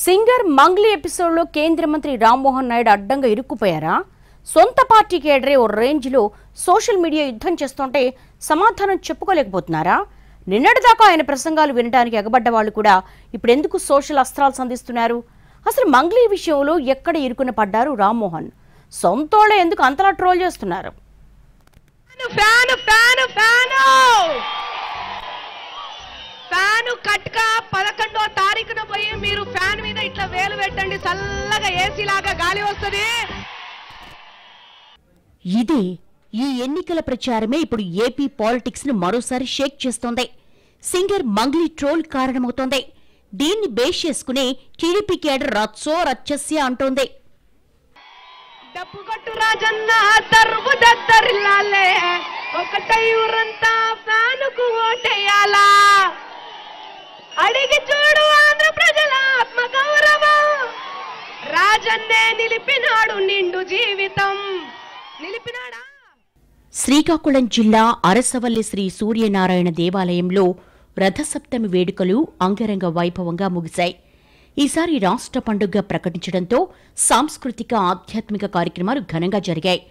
Singer Mangli ఎపిసోడ్లో కేంద్ర మంత్రి రామ్మోహన్ నాయుడు అడ్డంగా ఇరుక్కుపోయారా? సొంత పార్టీ కేడరే ఓ రేంజ్లో సోషల్ మీడియా యుద్ధం చేస్తుంటే సమాధానం చెప్పుకోలేకపోతున్నారా? నిన్నటిదాకా ఆయన ప్రసంగాలు వినడానికి ఎగబడ్డ వాళ్ళు కూడా ఇప్పుడెందుకు సోషల్ అస్త్రాలు సంధిస్తున్నారు? అసలు మంగ్లీ విషయంలో ఎక్కడ ఇరుకున పడ్డారు రామ్మోహన్? సొంతోళ్ళే ఎందుకు అంతలా ట్రోల్ చేస్తున్నారు? ఫ్యాను కట్క 11వ తారీఖున పోయి మీరు ఫ్యాన్ మీద ఇట్లా వేలు పెట్టండి, చల్లగా ఏసీ లాగా గాలి వస్తుంది. ఇది ఈ ఎన్నికల ప్రచారమే ఇప్పుడు ఏపీ పాలిటిక్స్ ను మరోసారి షేక్ చేస్తోంది. సింగర్ మంగ్లీ ట్రోల్ కారణమవుతోంది. దీన్ని బేస్ చేసుకునే టీడీపీ కేడర్ రచ్చో రచ్చస్య అంటోంది. డబ్బు కొట్టు రాజన్న తరువు దద్దరిల్లాలే, ఒకటై ఊరంతా ఫ్యానుకు ఓటేయాలా, అడిగి చూడు ఆంధ్ర ప్రజల ఆత్మ గౌరవం, రాజన్నే నిలిపినాడు నిండు జీవితం నిలిపినాడా. శ్రీకాకుళం జిల్లా అరసవల్లి శ్రీ సూర్యనారాయణ దేవాలయంలో రథసప్తమి వేడుకలు అంగరంగ వైభవంగా ముగిశాయి. ఈసారి రాష్ట్ర పండుగగా ప్రకటించడంతో సాంస్కృతిక ఆధ్యాత్మిక కార్యక్రమాలు ఘనంగా జరిగాయి.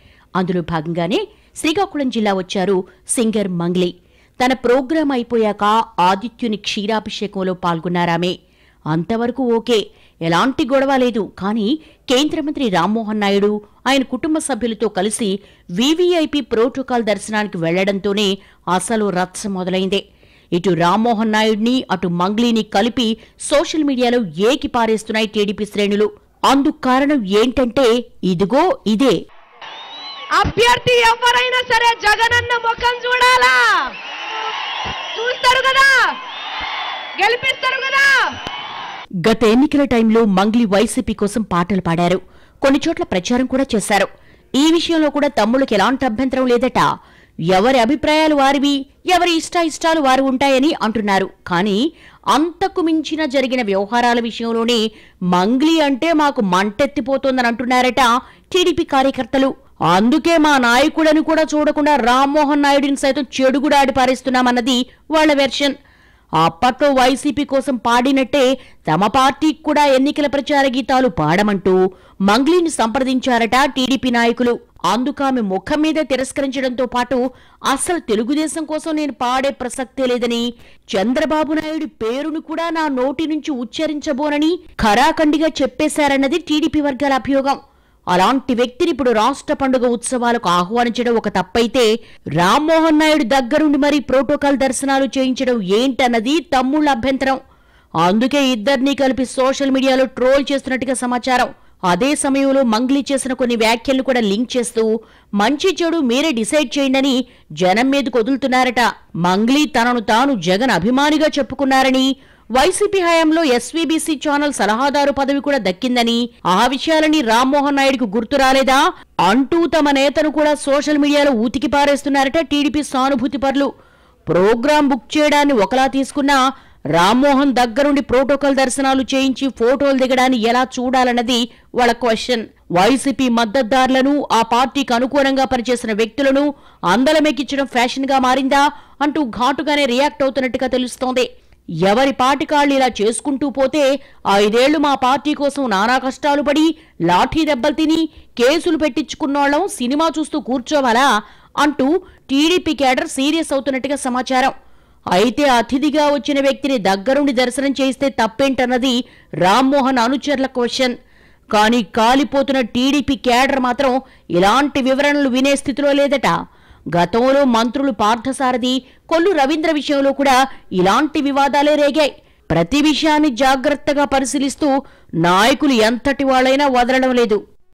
అందులో భాగంగానే శ్రీకాకుళం జిల్లా వచ్చారు సింగర్ మంగ్లీ. తన ప్రోగ్రాం అయిపోయాక ఆదిత్యుని క్షీరాభిషేకంలో పాల్గొన్నారామే. అంతవరకు ఓకే, ఎలాంటి గొడవ లేదు. కానీ కేంద్ర మంత్రి రామ్మోహన్ నాయుడు ఆయన కుటుంబ సభ్యులతో కలిసి వీవీఐపీ ప్రోటోకాల్ దర్శనానికి వెళ్లడంతోనే అసలు రచ్చ మొదలైంది. ఇటు రామ్మోహన్ నాయుడిని అటు మంగ్లీని కలిపి సోషల్ మీడియాలో ఏకి పారేస్తున్నాయి టీడీపీ శ్రేణులు. అందుకు కారణం ఏంటంటే ఇదిగో ఇదే. అభ్యర్థి ఎవరైనా సరే జగనన్న ముఖం చూడాలా, చూస్తారు కదా, గెలిపిస్తారు కదా. గత ఎన్నికల టైంలో మంగ్లీ వైసీపీ కోసం పాటలు పాడారు. కొన్ని చోట్ల ప్రచారం కూడా చేశారు. ఈ విషయంలో కూడా తమ్ముళ్ళకి ఎలాంటి అభ్యంతరం లేదట. ఎవరి అభిప్రాయాలు వారివి, ఎవరి ఇష్టాలు వారు ఉంటాయని అంటున్నారు. కానీ అంతకు మించిన జరిగిన వ్యవహారాల విషయంలోనే మంగ్లీ అంటే మాకు మంటెత్తిపోతోందని అంటున్నారట టీడీపీ కార్యకర్తలు. అందుకే మా నాయకుడని కూడా చూడకుండా రామ్మోహన్ నాయుడిని సైతం చెడుగుడు ఆడి పారేస్తున్నామన్నది వాళ్ల వెర్షన్. అప్పట్లో వైసీపీ కోసం పాడినట్టే తమ పార్టీకి కూడా ఎన్నికల ప్రచార గీతాలు పాడమంటూ మంగ్లీని సంప్రదించారట టీడీపీ నాయకులు. అందుకామె ముఖం మీద తిరస్కరించడంతో పాటు అసలు తెలుగుదేశం కోసం నేను పాడే ప్రసక్తే లేదని, చంద్రబాబు నాయుడు పేరును కూడా నా నోటి నుంచి ఉచ్చరించబోనని ఖరాఖండిగా చెప్పేశారన్నది టీడీపీ వర్గాల అభియోగం. అలాంటి వ్యక్తిని ఇప్పుడు రాష్ట్ర పండుగ ఉత్సవాలకు ఆహ్వానించడం ఒక తప్పైతే, రామ్మోహన్ నాయుడు దగ్గరుండి మరీ ప్రోటోకాల్ దర్శనాలు చేయించడం ఏంటన్నది తమ్ముళ్ల అభ్యంతరం. అందుకే ఇద్దరినీ కలిపి సోషల్ మీడియాలో ట్రోల్ చేస్తున్నట్టుగా సమాచారం. అదే సమయంలో మంగ్లీ చేసిన కొన్ని వ్యాఖ్యలను కూడా లింక్ చేస్తూ మంచి చెడు మీరే డిసైడ్ చేయండని జనం మీదకు వదులుతున్నారట. మంగ్లీ తనను తాను జగన్ అభిమానిగా చెప్పుకున్నారని, వైసీపీ హయాంలో ఎస్వీబీసీ ఛానల్ సలహాదారు పదవి కూడా దక్కిందని, ఆ విషయాలని రామ్మోహన్ నాయుడుకు గుర్తు రాలేదా అంటూ తమ నేతను కూడా సోషల్ మీడియాలో ఊతికి పారేస్తున్నారట టీడీపీ సానుభూతి పరులు. ప్రోగ్రాం బుక్ చేయడాన్ని ఒకలా తీసుకున్నా రామ్మోహన్ దగ్గరుండి ప్రోటోకాల్ దర్శనాలు చేయించి ఫోటోలు దిగడాన్ని ఎలా చూడాలన్నది వాళ్ళ క్వశ్చన్. వైసీపీ మద్దతుదారులను, ఆ పార్టీకి అనుకూలంగా పనిచేసిన వ్యక్తులను అందలమెక్కించడం ఫ్యాషన్ గా మారిందా అంటూ ఘాటుగానే రియాక్ట్ అవుతున్నట్టుగా తెలుస్తోంది. ఎవరి పాటికాళ్లు ఇలా చేసుకుంటూ పోతే 5 ఏళ్లు మా పార్టీ కోసం నానా కష్టాలు పడి లాఠీ దెబ్బలు తిని కేసులు పెట్టించుకున్నోళ్లం సినిమా చూస్తూ కూర్చోవాలా అంటూ టీడీపీ కేడర్ సీరియస్ అవుతున్నట్టుగా సమాచారం. అయితే అతిథిగా వచ్చిన వ్యక్తిని దగ్గరుండి దర్శనం చేస్తే తప్పేంటన్నది రామ్మోహన్ అనుచరుల క్వశ్చన్. కానీ కాలిపోతున్న టీడీపీ కేడర్ మాత్రం ఇలాంటి వివరణలు వినే స్థితిలో లేదట. గతంలో మంత్రులు పార్థసారథి, కొల్లు రవీంద్ర విషయంలో కూడా ఇలాంటి వివాదాలే రేగాయి. ప్రతి విషయాన్ని జాగ్రత్తగా పరిశీలిస్తూ నాయకులు ఎంతటి వాళ్ళైనా వదలడం లేదు.